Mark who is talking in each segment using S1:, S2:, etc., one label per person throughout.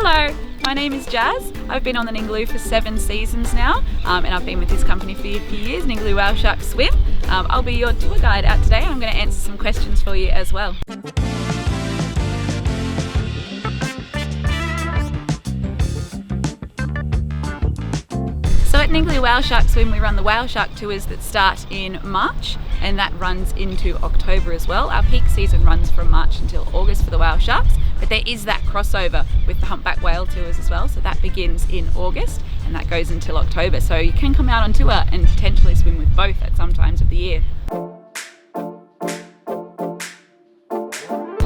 S1: Hello, my name is Jazz. I've been on the Ningaloo for 7 seasons now, and I've been with this company for a few years, Ningaloo Whaleshark Swim. I'll be your tour guide out today, and I'm going to answer some questions for you as well. So at Ningaloo Whaleshark Swim, we run the Whaleshark tours that start in March, and that runs into October as well. Our peak season runs from March until August for the whale sharks, but there is that crossover with the humpback whale tours as well. So that begins in August and that goes until October. So you can come out on tour and potentially swim with both at some times of the year.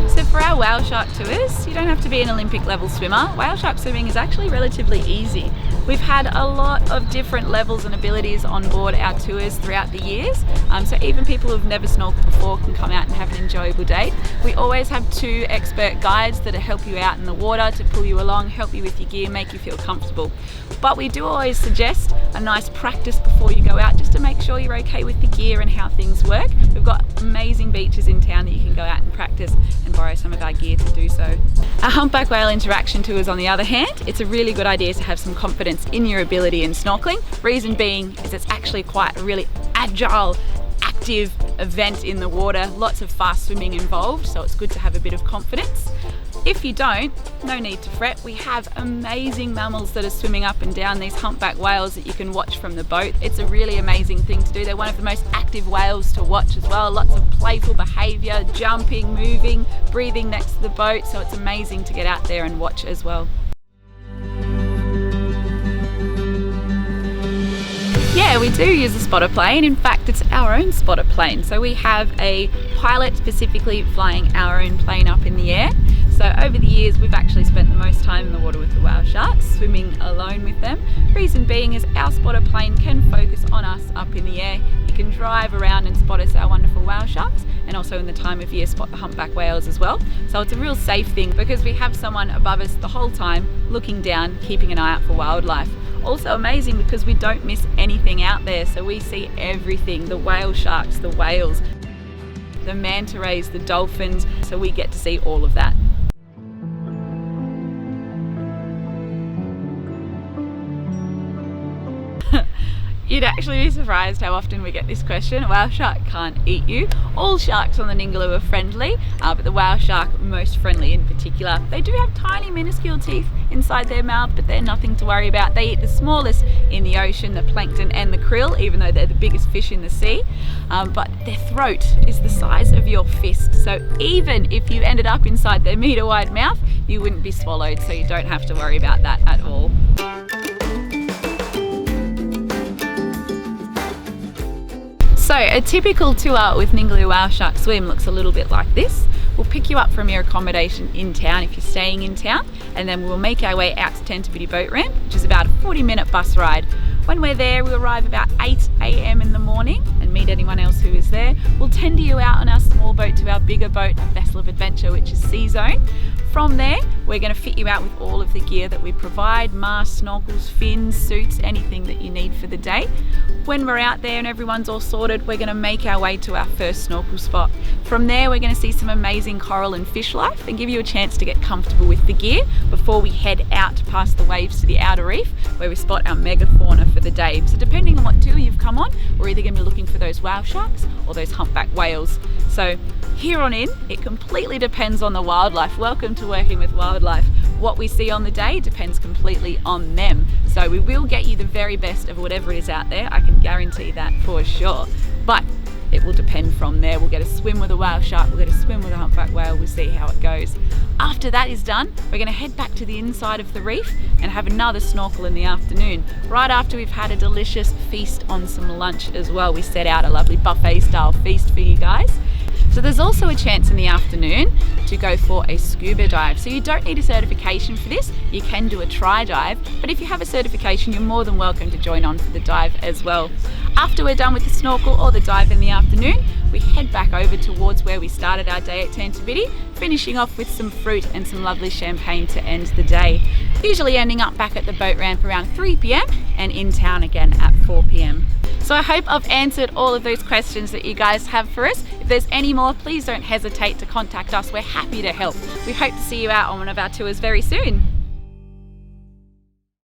S1: So for our whale shark tours, you don't have to be an Olympic level swimmer. Whale shark swimming is actually relatively easy. We've had a lot of different levels and abilities on board our tours throughout the years, so even people who've never snorkeled before can come out and have an enjoyable day. We always have 2 expert guides that help you out in the water, to pull you along, help you with your gear, make you feel comfortable. But we do always suggest a nice practice before you go out, just to make sure you're okay with the gear and how things work. We've got amazing beaches in town that you can go out and practice and borrow some of our gear to do so. Our humpback whale interaction tours, on the other hand, it's a really good idea to have some confidence in your ability in snorkeling. Reason being is it's actually quite a really agile, active event in the water, lots of fast swimming involved, so it's good to have a bit of confidence. If you don't, no need to fret. We have amazing mammals that are swimming up and down these humpback whales that you can watch from the boat. It's a really amazing thing to do. They're one of the most active whales to watch as well. Lots of playful behaviour, jumping, moving, breathing next to the boat, so it's amazing to get out there and watch as well. Yeah, we do use a spotter plane. In fact, it's our own spotter plane. So we have a pilot specifically flying our own plane up in the air. So over the years, we've actually spent the most time in the water with the whale sharks, swimming alone with them. Reason being is our spotter plane can focus on us up in the air. You can drive around and spot us, our wonderful whale sharks, and also in the time of year spot the humpback whales as well. So it's a real safe thing because we have someone above us the whole time, looking down, keeping an eye out for wildlife. Also amazing because we don't miss anything out there, so we see everything, the whale sharks, the whales, the manta rays, the dolphins, so we get to see all of that. You'd actually be surprised how often we get this question. A whale shark can't eat you. All sharks on the Ningaloo are friendly, but the whale shark most friendly in particular. They do have tiny minuscule teeth inside their mouth, but they're nothing to worry about. They eat the smallest in the ocean, the plankton and the krill, even though they're the biggest fish in the sea. But their throat is the size of your fist. So even if you ended up inside their metre-wide mouth, you wouldn't be swallowed, so you don't have to worry about that at all. So a typical tour with Ningaloo Whaleshark Swim looks a little bit like this. We'll pick you up from your accommodation in town if you're staying in town, and then we'll make our way out to Tentability Boat Ramp, which is about a 40-minute bus ride. When we're there, we'll arrive about 8 AM in the morning and meet anyone else who is there. We'll tender you out on our small boat to our bigger boat, our vessel of adventure, which is Sea Zone. From there, we're going to fit you out with all of the gear that we provide, masks, snorkels, fins, suits, anything that you need for the day. When we're out there and everyone's all sorted, we're going to make our way to our first snorkel spot. From there, we're going to see some amazing coral and fish life and give you a chance to get comfortable with the gear before we head out past the waves to the outer reef, where we spot our megafauna for the day. So depending on what tour you've come on, we're either going to be looking for those whale sharks or those humpback whales. So here on in, it completely depends on the wildlife. Welcome to working with wildlife. What we see on the day depends completely on them. So we will get you the very best of whatever it is out there. I can guarantee that for sure. But it will depend from there. We'll get a swim with a whale shark, we'll get a swim with a humpback whale, we'll see how it goes. After that is done, we're going to head back to the inside of the reef and have another snorkel in the afternoon. Right after we've had a delicious feast on some lunch as well. We set out a lovely buffet style feast for you guys. So there's also a chance in the afternoon to go for a scuba dive. So you don't need a certification for this, you can do a try dive, but if you have a certification, you're more than welcome to join on for the dive as well. After we're done with the snorkel or the dive in the afternoon, we head back over towards where we started our day at Tentability, finishing off with some fruit and some lovely champagne to end the day. Usually ending up back at the boat ramp around 3 PM and in town again at 4 PM. So I hope I've answered all of those questions that you guys have for us. If there's any more, please don't hesitate to contact us. We're happy to help. We hope to see you out on one of our tours very soon.